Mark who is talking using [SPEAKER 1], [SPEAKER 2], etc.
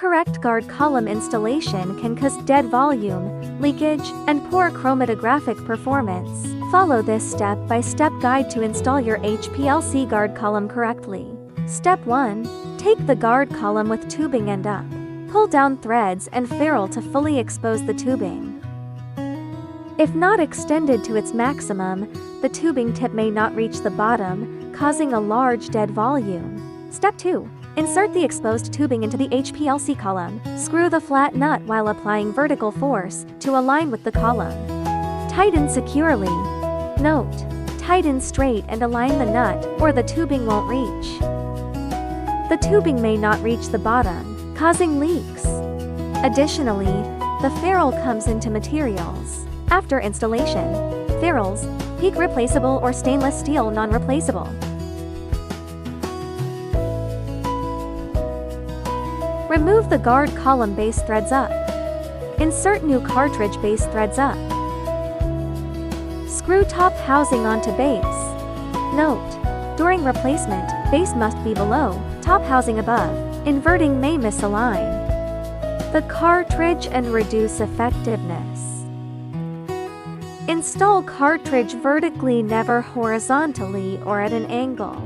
[SPEAKER 1] Incorrect guard column installation can cause dead volume, leakage, and poor chromatographic performance. Follow this step-by-step guide to install your HPLC guard column correctly. Step 1. Take the guard column with tubing end up. Pull down threads and ferrule to fully expose the tubing. If not extended to its maximum, the tubing tip may not reach the bottom, causing a large dead volume. Step 2. Insert the exposed tubing into the HPLC column. Screw the flat nut while applying vertical force to align with the column. Tighten securely. Note: tighten straight and align the nut, or the tubing won't reach. The tubing may not reach the bottom, causing leaks. Additionally, the ferrule comes into materials. After installation, ferrules, PEEK replaceable or stainless steel non-replaceable. Remove the guard column base threads up. Insert new cartridge base threads up. Screw top housing onto base. Note: during replacement, base must be below, top housing above. Inverting may misalign the cartridge and reduce effectiveness. Install cartridge vertically, never horizontally or at an angle.